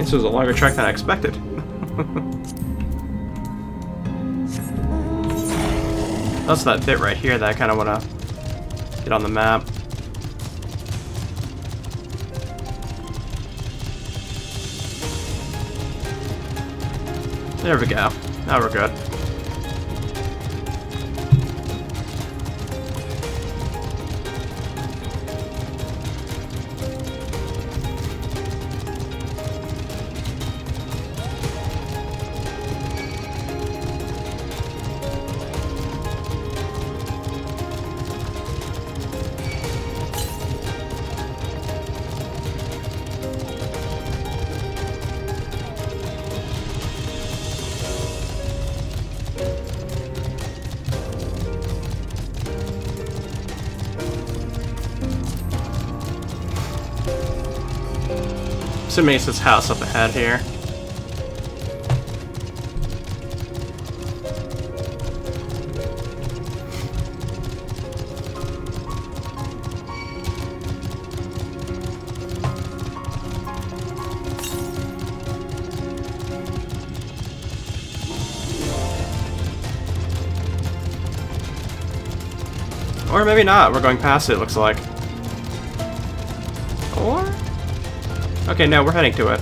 This was a longer trek than I expected. That's that bit right here that I kind of want to get on the map. There we go. Now we're good. Assuming it's this house up ahead here. Or maybe not, we're going past it, looks like. Or? Okay, no, we're heading to it.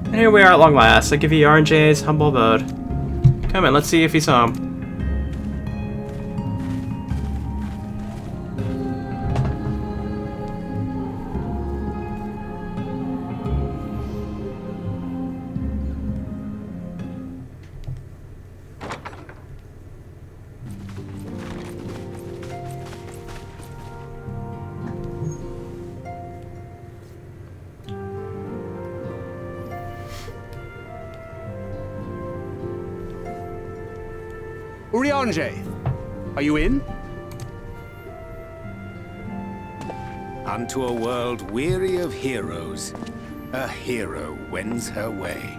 And here we are at long last. I give you Urianger's humble abode. Come in, let's see if he's home. Urianger, are you in? Unto a world weary of heroes, a hero wends her way.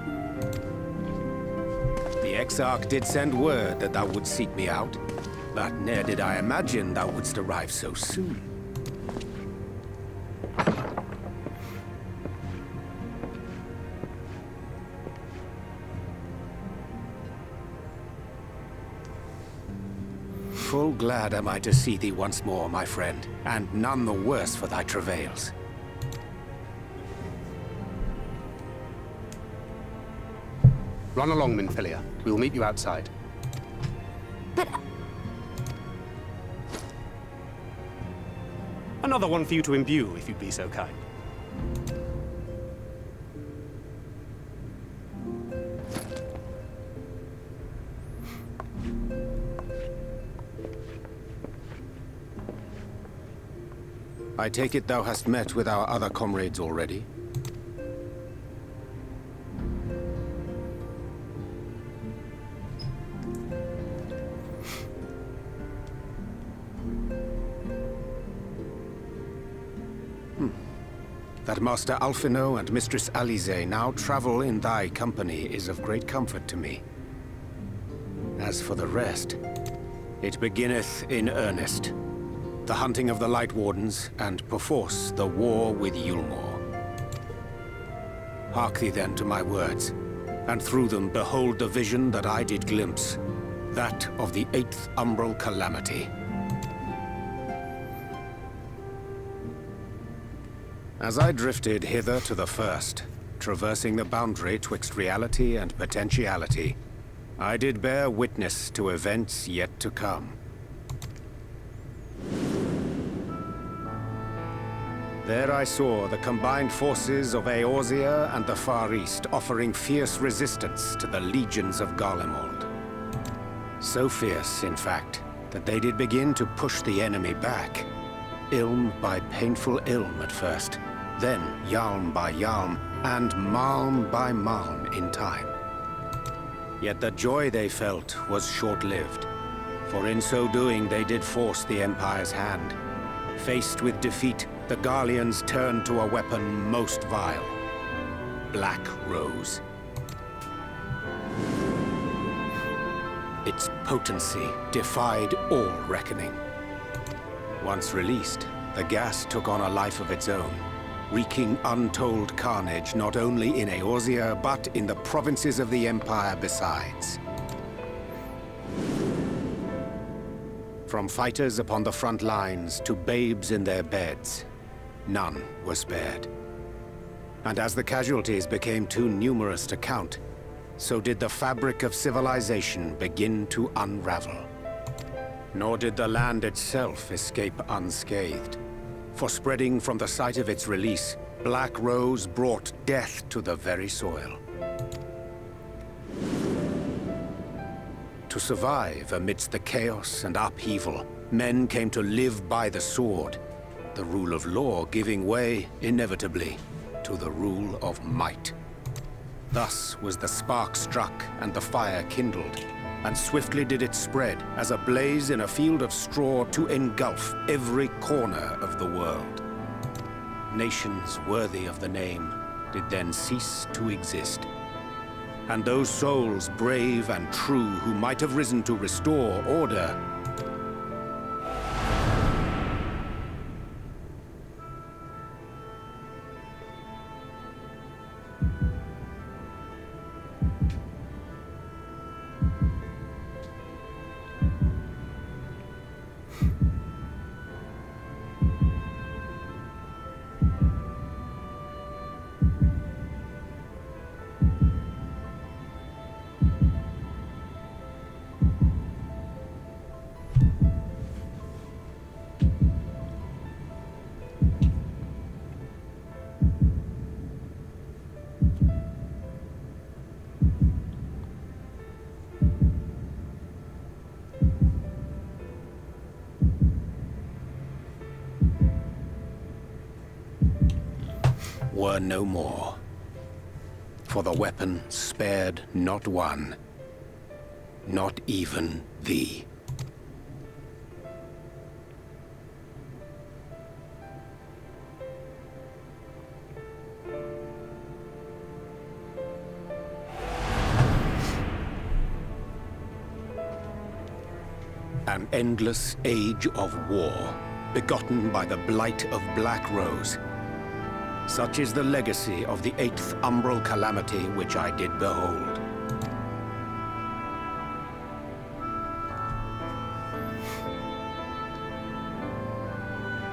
The Exarch did send word that thou wouldst seek me out, but ne'er did I imagine thou wouldst arrive so soon. Full glad am I to see thee once more, my friend, and none the worse for thy travails. Run along, Minfilia. We will meet you outside. But... Another one for you to imbue, if you'd be so kind. I take it thou hast met with our other comrades already? That Master Alphino and Mistress Alize now travel in thy company is of great comfort to me. As for the rest, it beginneth in earnest. The hunting of the Light Wardens, and perforce the war with Yulmore. Hark thee then to my words, and through them behold the vision that I did glimpse, that of the 8th Umbral Calamity. As I drifted hither to the first, traversing the boundary twixt reality and potentiality, I did bear witness to events yet to come. There I saw the combined forces of Eorzea and the Far East offering fierce resistance to the legions of Garlemald. So fierce, in fact, that they did begin to push the enemy back. Ilm by painful ilm at first, then Yalm by Yalm, and Malm by Malm in time. Yet the joy they felt was short-lived, for in so doing they did force the Empire's hand. Faced with defeat, the Garleans turned to a weapon most vile. Black Rose. Its potency defied all reckoning. Once released, the gas took on a life of its own, wreaking untold carnage not only in Eorzea, but in the provinces of the Empire besides. From fighters upon the front lines to babes in their beds, none were spared. And as the casualties became too numerous to count, so did the fabric of civilization begin to unravel. Nor did the land itself escape unscathed. For spreading from the site of its release, Black Rose brought death to the very soil. To survive amidst the chaos and upheaval, men came to live by the sword, the rule of law giving way, inevitably, to the rule of might. Thus was the spark struck and the fire kindled, and swiftly did it spread as a blaze in a field of straw to engulf every corner of the world. Nations worthy of the name did then cease to exist. And those souls brave and true who might have risen to restore order were no more. For the weapon spared not one, not even thee. An endless age of war, begotten by the blight of Black Rose. Such is the legacy of the 8th umbral calamity which I did behold.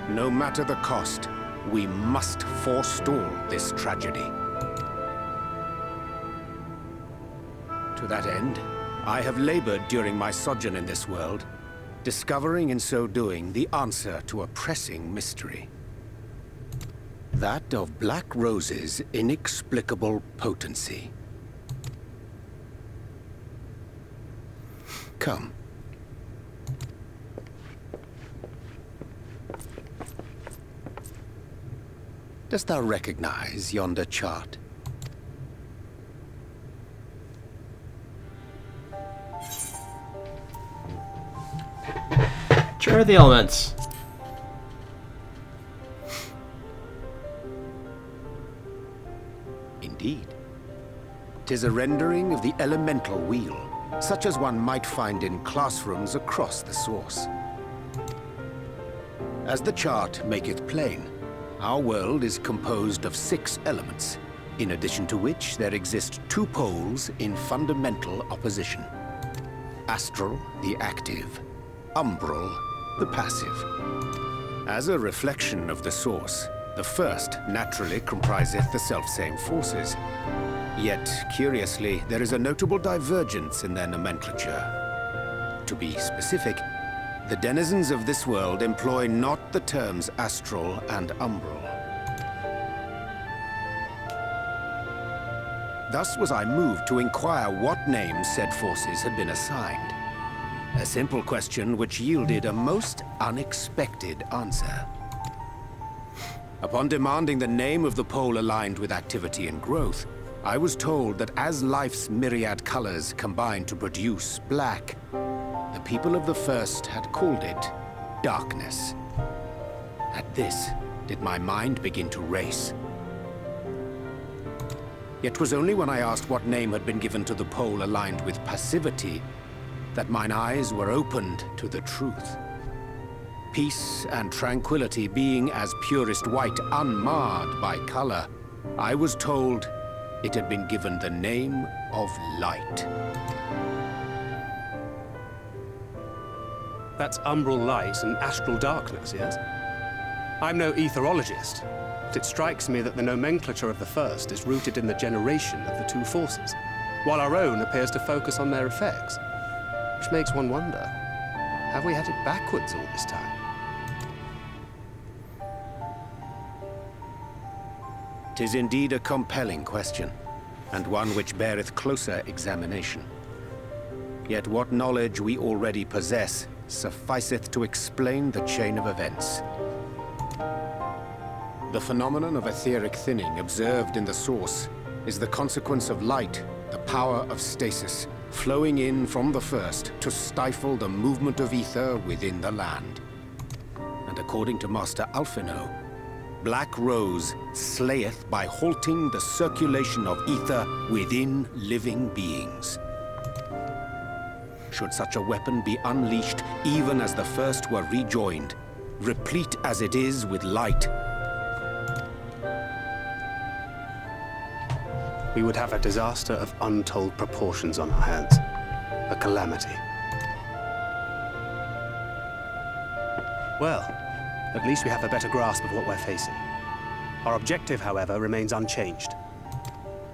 No matter the cost, we must forestall this tragedy. To that end, I have labored during my sojourn in this world, discovering in so doing the answer to a pressing mystery. That of Black Rose's inexplicable potency. Come. Dost thou recognize yonder chart? Sure are the elements. Indeed. 'Tis a rendering of the elemental wheel, such as one might find in classrooms across the source. As the chart maketh plain, our world is composed of 6 elements, in addition to which there exist 2 poles in fundamental opposition. Astral, the active; umbral, the passive. As a reflection of the source, the first naturally compriseth the selfsame forces. Yet, curiously, there is a notable divergence in their nomenclature. To be specific, the denizens of this world employ not the terms astral and umbral. Thus was I moved to inquire what names said forces had been assigned. A simple question which yielded a most unexpected answer. Upon demanding the name of the pole aligned with activity and growth, I was told that as life's myriad colors combine to produce black, the people of the first had called it darkness. At this, did my mind begin to race. Yet 'twas only when I asked what name had been given to the pole aligned with passivity that mine eyes were opened to the truth. Peace and tranquility being as purest white, unmarred by color, I was told it had been given the name of light. That's umbral light and astral darkness, yes? I'm no etherologist, but it strikes me that the nomenclature of the first is rooted in the generation of the two forces, while our own appears to focus on their effects. Which makes one wonder, have we had it backwards all this time? 'Tis indeed a compelling question, and one which beareth closer examination. Yet what knowledge we already possess sufficeth to explain the chain of events. The phenomenon of etheric thinning observed in the source is the consequence of light, the power of stasis, flowing in from the first to stifle the movement of ether within the land. And according to Master Alphino, Black Rose slayeth by halting the circulation of ether within living beings. Should such a weapon be unleashed even as the first were rejoined, replete as it is with light, we would have a disaster of untold proportions on our hands. A calamity. Well, at least we have a better grasp of what we're facing. Our objective, however, remains unchanged.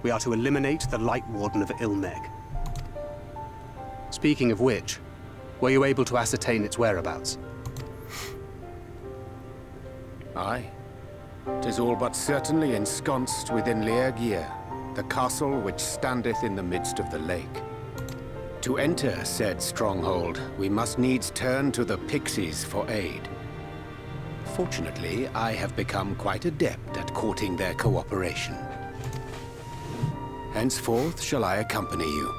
We are to eliminate the Light Warden of Ilmeg. Speaking of which, were you able to ascertain its whereabouts? Aye. 'Tis all but certainly ensconced within Urianger, the castle which standeth in the midst of the lake. To enter said stronghold, we must needs turn to the pixies for aid. Fortunately, I have become quite adept at courting their cooperation. Henceforth shall I accompany you,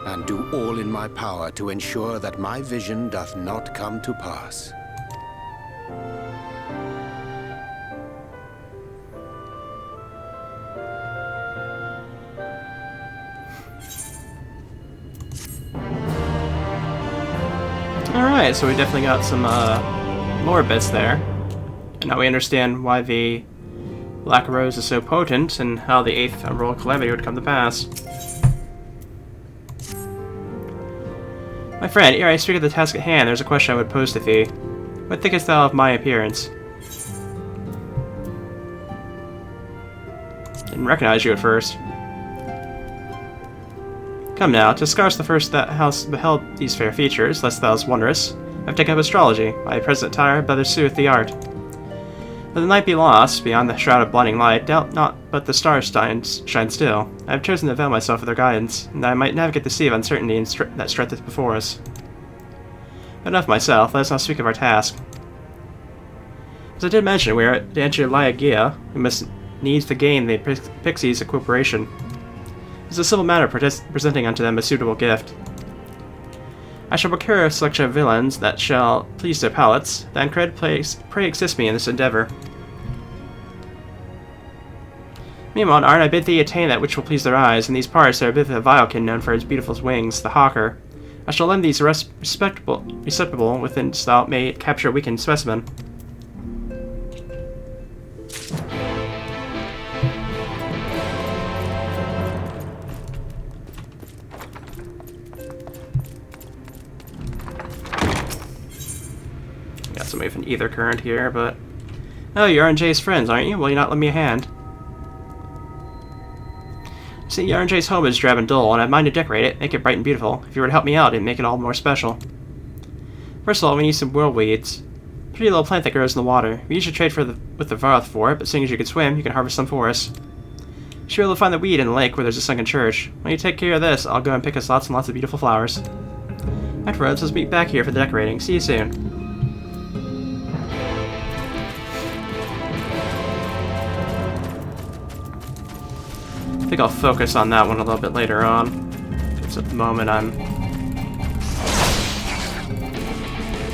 and do all in my power to ensure that my vision doth not come to pass. Alright, so we definitely got some lore bits there. And now we understand why the Black Rose is so potent and how the 8th Umbral Calamity would come to pass. My friend, ere I speak of the task at hand, there's a question I would pose to thee. What thinkest thou of my appearance? Didn't recognize you at first. Come now, 'tis scarce the first that hast beheld these fair features, lest thou's wondrous. I've taken up astrology, my present attire better suiteth the art. Though the night be lost, beyond the shroud of blinding light, doubt not but the stars shine still. I have chosen to avail myself of their guidance, and that I might navigate the sea of uncertainty that stretcheth before us. But enough of myself, let us now speak of our task. As I did mention, we are to enter Urianger. We must needs to gain the Pixies' cooperation. It is a civil matter presenting unto them a suitable gift. I shall procure a selection of villains that shall please their palates, that pray assist me in this endeavor. Meanwhile, Arn, I bid thee attain that which will please their eyes. In these parts there is a vilekin known for his beautiful wings, the hawker. I shall lend these receptible within thou may capture a weakened specimen. Got somebody with an ether current here, but... Oh, you're Urianger's friends, aren't you? Will you not lend me a hand? See, Urianger's home is drab and dull, and I've mind to decorate it, make it bright and beautiful. If you were to help me out, it'd make it all more special. First of all, we need some whirlweeds. Pretty little plant that grows in the water. We usually trade with the Varth for it, but seeing as you can swim, you can harvest some for us. You should be able to find the weed in the lake where there's a sunken church. When you take care of this, I'll go and pick us lots and lots of beautiful flowers. Afterwards, let's meet back here for the decorating. See you soon. I think I'll focus on that one a little bit later on, because at the moment I'm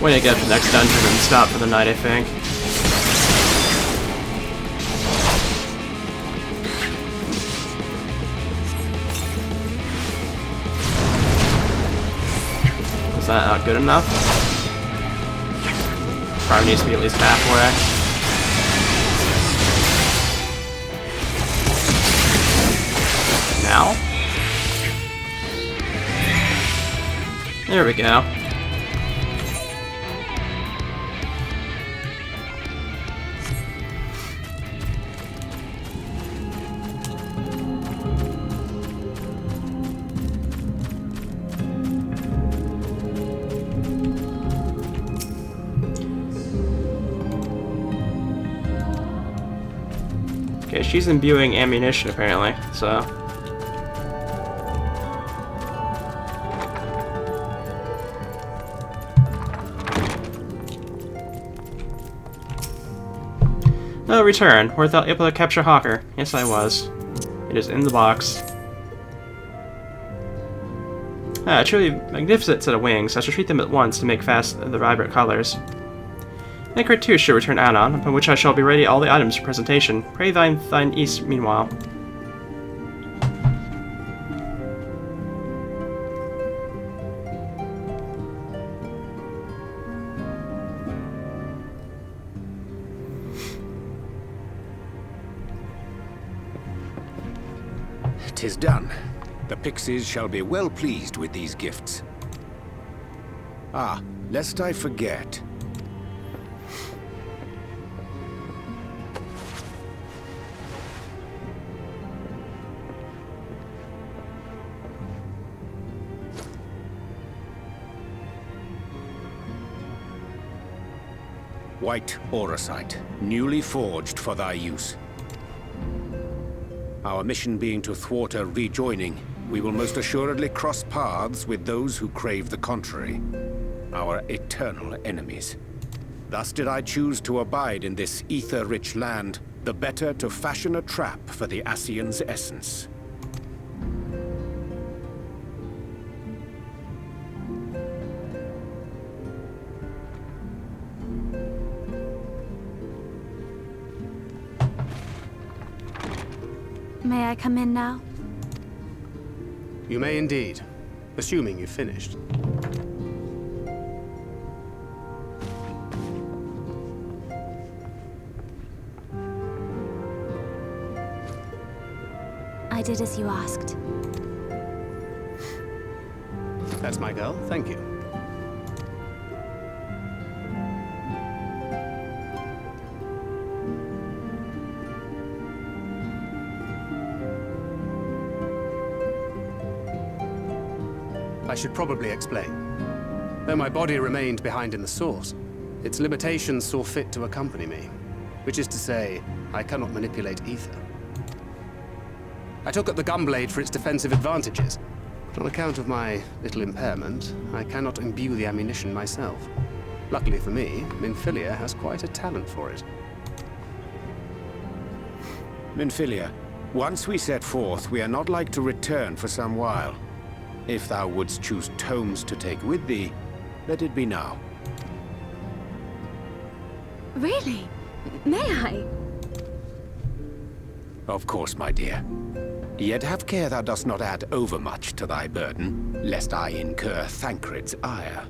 going to get to the next dungeon and stop for the night, I think. that not good enough? Probably needs to be at least halfway. Now? There we go. Okay, she's imbuing ammunition apparently, so... No, return. Were thou able to capture Hawker? Yes, I was. It is in the box. Ah, a truly magnificent set of wings. I shall treat them at once to make fast the vibrant colors. Anchor too should return anon, upon which I shall be ready all the items for presentation. Pray thine east meanwhile. "'Tis done. The pixies shall be well pleased with these gifts. Ah, lest I forget. White auracite, newly forged for thy use. Our mission being to thwart a rejoining, we will most assuredly cross paths with those who crave the contrary, our eternal enemies. Thus did I choose to abide in this ether-rich land, the better to fashion a trap for the Ascian's essence. May I come in now? You may indeed, assuming you've finished. I did as you asked. That's my girl, thank you. I should probably explain. Though my body remained behind in the source, its limitations saw fit to accompany me. Which is to say, I cannot manipulate ether. I took up the gunblade for its defensive advantages, but on account of my little impairment, I cannot imbue the ammunition myself. Luckily for me, Minfilia has quite a talent for it. Minfilia, once we set forth, we are not like to return for some while. If thou wouldst choose tomes to take with thee, let it be now. Really? May I? Of course, my dear. Yet have care thou dost not add overmuch to thy burden, lest I incur Thancred's ire.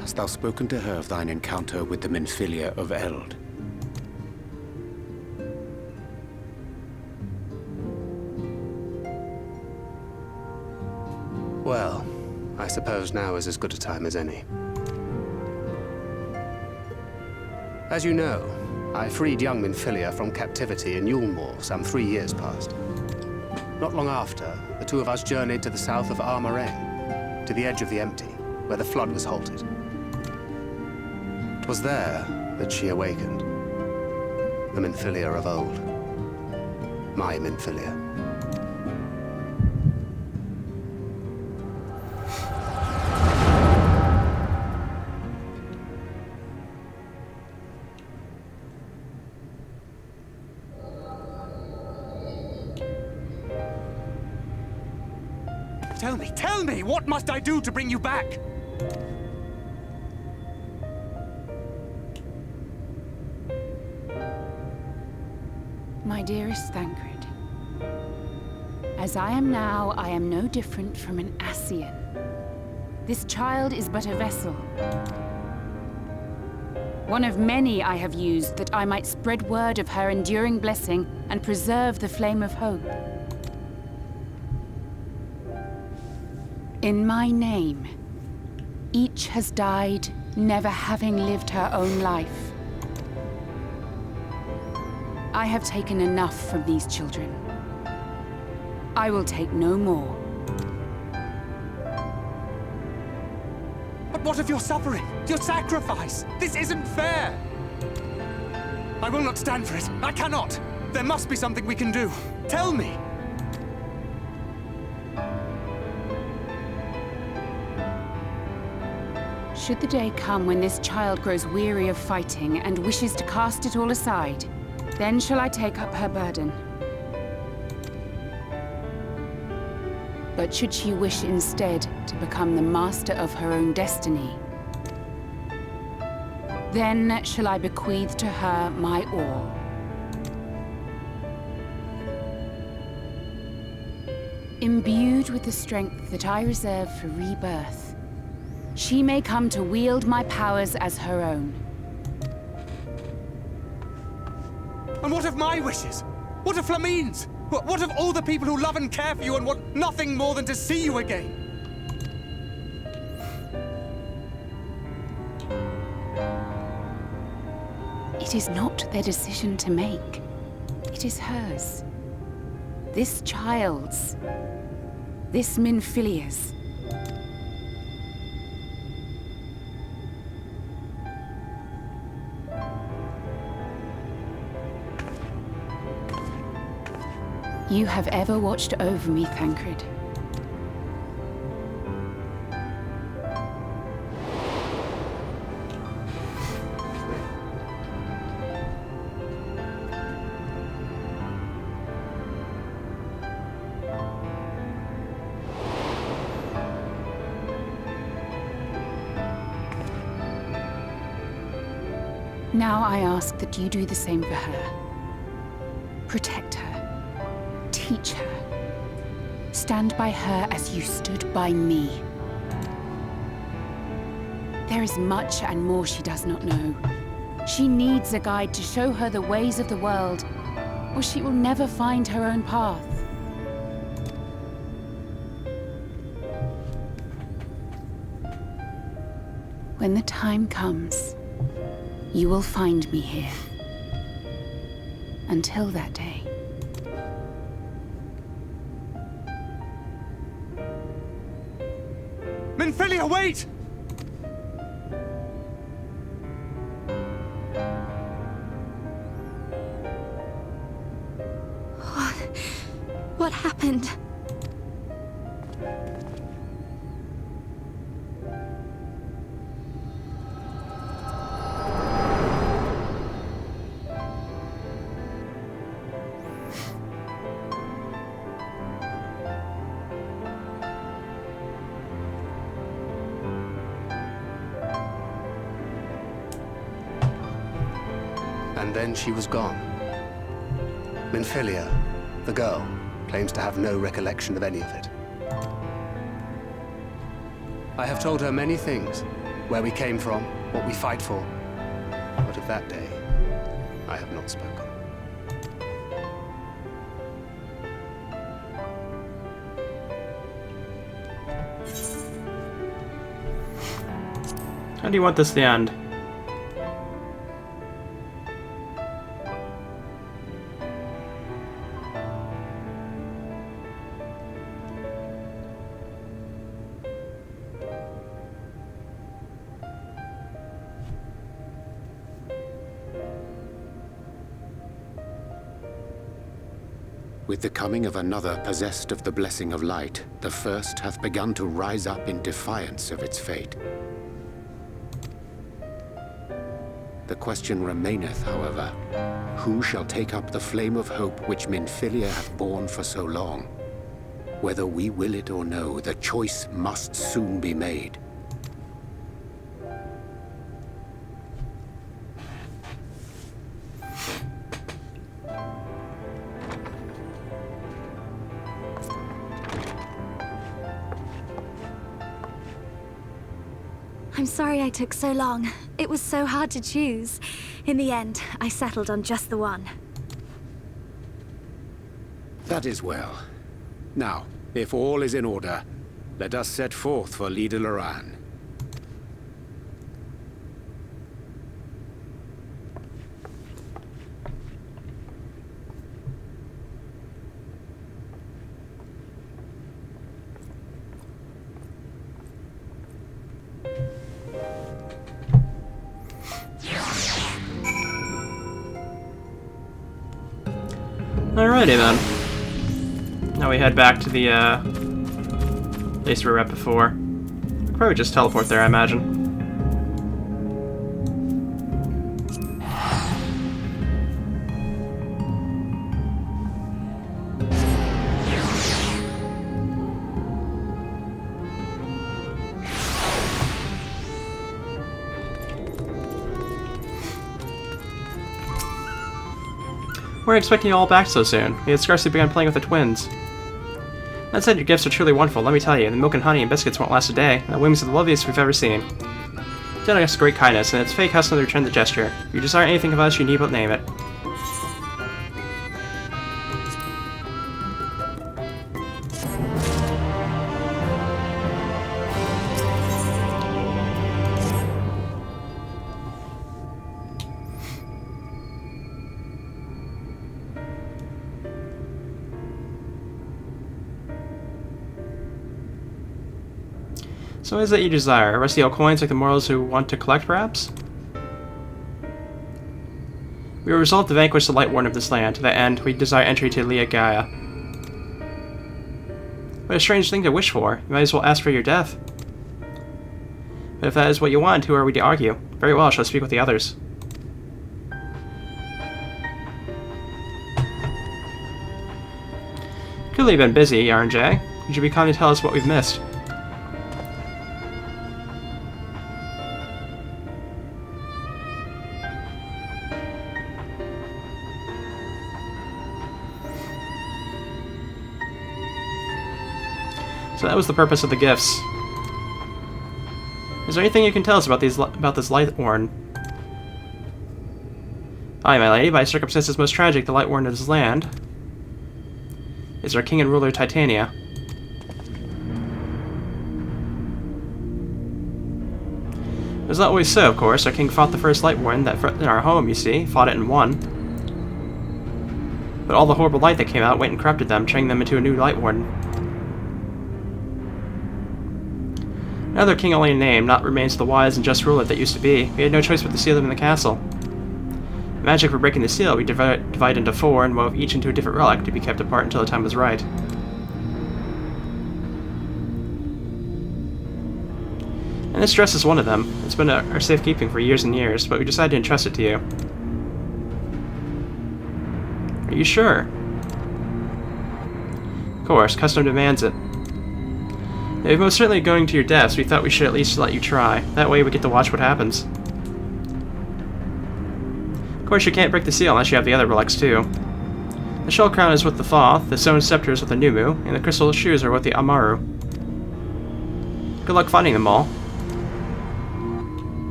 Hast thou spoken to her of thine encounter with the Minfilia of Eld? Well, I suppose now is as good a time as any. As you know, I freed young Minfilia from captivity in Yulmore some 3 years past. Not long after, the two of us journeyed to the south of Armarain, to the edge of the Empty, where the flood was halted. It was there that she awakened. The Minfilia of old. My Minfilia. Tell me, what must I do to bring you back? My dearest Thancred, as I am now, I am no different from an Ascian. This child is but a vessel. One of many I have used that I might spread word of her enduring blessing and preserve the flame of hope. In my name, each has died, never having lived her own life. I have taken enough from these children. I will take no more. But what of your suffering? Your sacrifice? This isn't fair! I will not stand for it. I cannot! There must be something we can do. Tell me! Should the day come when this child grows weary of fighting and wishes to cast it all aside, then shall I take up her burden. But should she wish instead to become the master of her own destiny, then shall I bequeath to her my all. Imbued with the strength that I reserve for rebirth, she may come to wield my powers as her own. And what of my wishes? What of Flamine's? What of all the people who love and care for you and want nothing more than to see you again? It is not their decision to make. It is hers. This child's. This Minfilia's. You have ever watched over me, Thancred. Now I ask that you do the same for her. Protect her. Teach her. Stand by her as you stood by me. There is much and more she does not know. She needs a guide to show her the ways of the world, or she will never find her own path. When the time comes, you will find me here. Until that day. Minfilia, wait! What happened? And then she was gone. Minfilia, the girl, claims to have no recollection of any of it. I have told her many things, where we came from, what we fight for, but of that day, I have not spoken. How do you want this to end? With the coming of another possessed of the blessing of light, the first hath begun to rise up in defiance of its fate. The question remaineth, however, who shall take up the flame of hope which Minfilia hath borne for so long? Whether we will it or no, the choice must soon be made. I'm sorry I took so long. It was so hard to choose. In the end, I settled on just the one. That is well. Now, if all is in order, let us set forth for Leader Loran. Alrighty then. Now we head back to the place we were at before. We'll probably just teleport there, I imagine. We're expecting you all back so soon. We had scarcely begun playing with the twins. That said, your gifts are truly wonderful, let me tell you. The milk and honey and biscuits won't last a day, and the wings are the loveliest we've ever seen. You did us great kindness, and it's fake custom to return the gesture. If you desire anything of us, you need but name it. So what is it you desire? Rusty old coins like the mortals who want to collect, perhaps? We will resolve to vanquish the Lightborn of this land. To that end, we desire entry to Lea Gaia. What a strange thing to wish for. You might as well ask for your death. But if that is what you want, who are we to argue? Very well, I shall speak with the others. Clearly you've been busy, Urianger. You should be kind to tell us what we've missed. So that was the purpose of the gifts. Is there anything you can tell us about this Lightborn? Aye, my lady, by circumstances most tragic, the Lightborn of this land is our king and ruler Titania. It was not always so, of course. Our king fought the first Lightborn that in our home, you see, fought it and won. But all the horrible light that came out went and corrupted them, turning them into a new Lightborn. Another king only in name, not remains the wise and just ruler that used to be. We had no choice but to seal them in the castle. The magic for breaking the seal we divide into 4 and wove each into a different relic to be kept apart until the time was right. And this dress is one of them. It's been our safekeeping for years and years, but we decided to entrust it to you. Are you sure? Of course, custom demands it. If most certainly going to your deaths, we thought we should at least let you try. That way we get to watch what happens. Of course, you can't break the seal unless you have the other relics too. The shell crown is with the Thoth, the stone scepter is with the Numu, and the crystal shoes are with the Amaru. Good luck finding them all.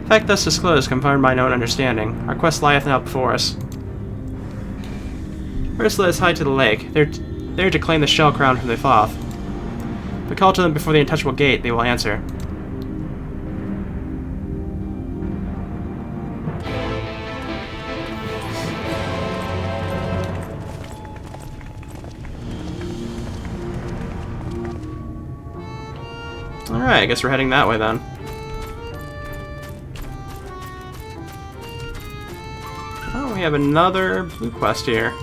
Fact thus disclosed, confirmed by known understanding. Our quest lieth now before us. First let us hide to the lake. There to claim the shell crown from the Thoth. If we call to them before the untouchable gate, they will answer. Alright, I guess we're heading that way then. Oh, we have another blue quest here.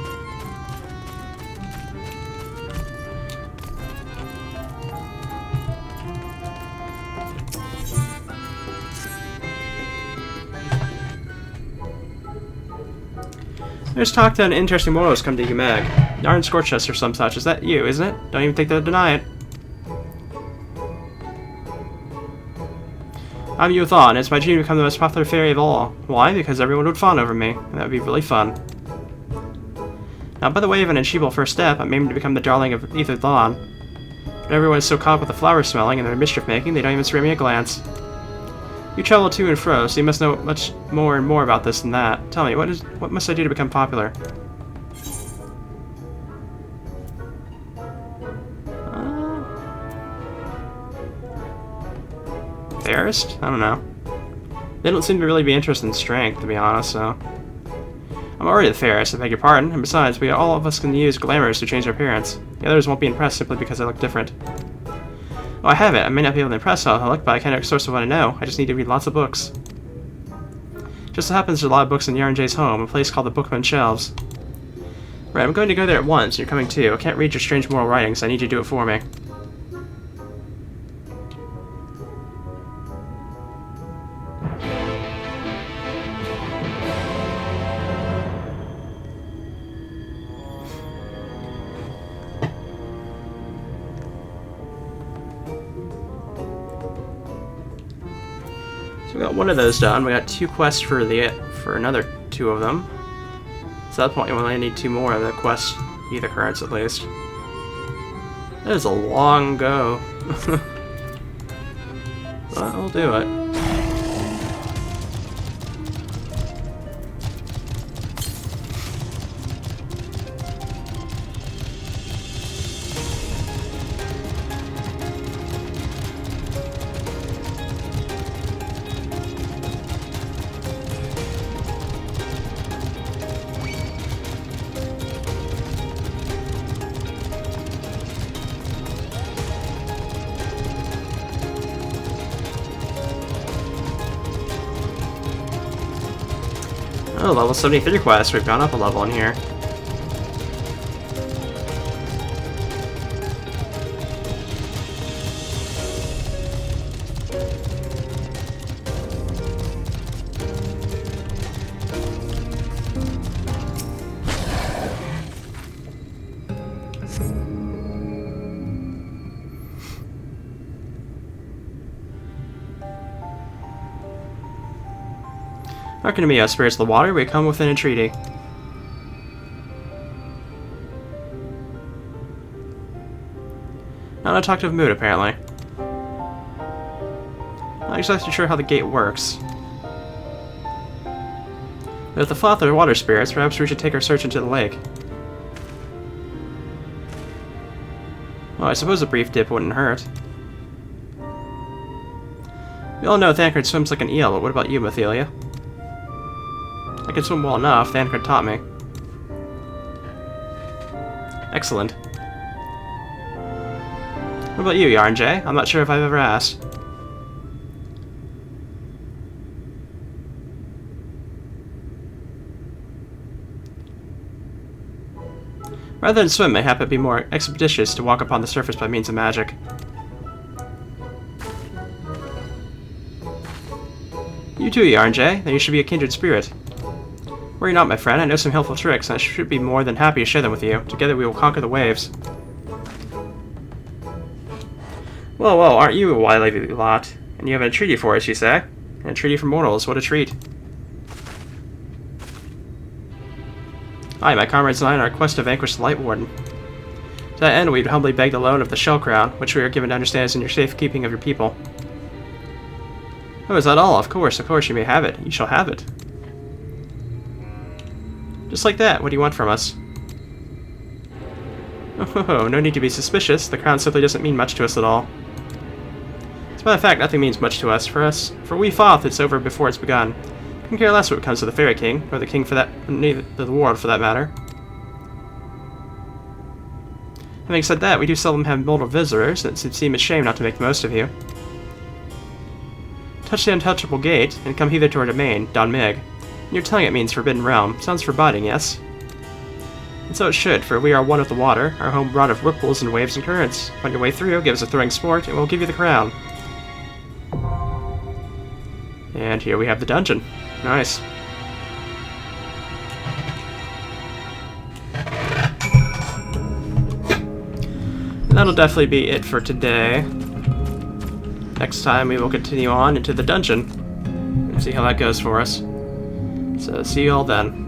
There's talk that an interesting mortal has come to Umag. Yarn scorched us or some such. Is that you, isn't it? Don't even think they'll deny it. I'm Yuthon. It's my dream to become the most popular fairy of all. Why? Because everyone would fawn over me, and that would be really fun. Now, by the way of an achievable first step, I'm aiming to become the darling of Ether Dawn. But everyone is so caught up with the flower smelling and their mischief making, they don't even spare me a glance. You travel to and fro, so you must know much more and more about this than that. Tell me, what must I do to become popular? Fairest? I don't know. They don't seem to really be interested in strength, to be honest, so... I'm already the fairest, I beg your pardon, and besides, all of us can use glamours to change our appearance. The others won't be impressed simply because I look different. Oh, I have it. I may not be able to impress how I look, but I can source of what I know. I just need to read lots of books. Just so happens there's a lot of books in Urianger's home, a place called the Bookman Shelves. Right, I'm going to go there at once, and you're coming too. I can't read your strange moral writings, I need you to do it for me. So we got one of those done. We got 2 quests for another 2 of them. So at that point, we only need 2 more of the quest either occurrence at least. That is a long go. But I'll do it. Oh, level 73 quest. We've gone up a level in here. Hearken to me, O spirits of the water, we come with an entreaty. Not a talkative mood, apparently. Not exactly sure how the gate works. But if the father are water spirits, perhaps we should take our search into the lake. Well, I suppose a brief dip wouldn't hurt. We all know Thancred swims like an eel, but what about you, Mathelia? I can swim well enough, Thancred taught me. Excellent. What about you, Urianger? I'm not sure if I've ever asked. Rather than swim, mayhap it'd be more expeditious to walk upon the surface by means of magic. You too, Urianger. Then you should be a kindred spirit. Worry not, my friend. I know some helpful tricks, and I should be more than happy to share them with you. Together we will conquer the waves. Whoa, whoa, aren't you a wily lot? And you have an entreaty for us, you say? An entreaty for mortals, what a treat. Aye, my comrades and I on our quest to vanquish the Light Warden. To that end, we'd humbly beg the loan of the Shell Crown, which we are given to understand is in your safekeeping of your people. Oh, is that all? Of course, you may have it. You shall have it. Just like that, what do you want from us? Oh, no need to be suspicious. The crown simply doesn't mean much to us at all. As a matter of fact, nothing means much to us. For we Thoth, it's over before it's begun. Couldn't care less what comes to the Fairy King, or the King for that, neither the world for that matter. Having said that, we do seldom have mortal visitors, and it would seem a shame not to make the most of you. Touch the untouchable gate, and come hither to our domain, Don Mig. In your tongue it means Forbidden Realm. Sounds foreboding, yes? And so it should, for we are one with the water, our home brought of ripples and waves and currents. On your way through, give us a thrilling sport, and we'll give you the crown. And here we have the dungeon. Nice. that'll definitely be it for today. Next time we will continue on into the dungeon and see how that goes for us. So see you all then.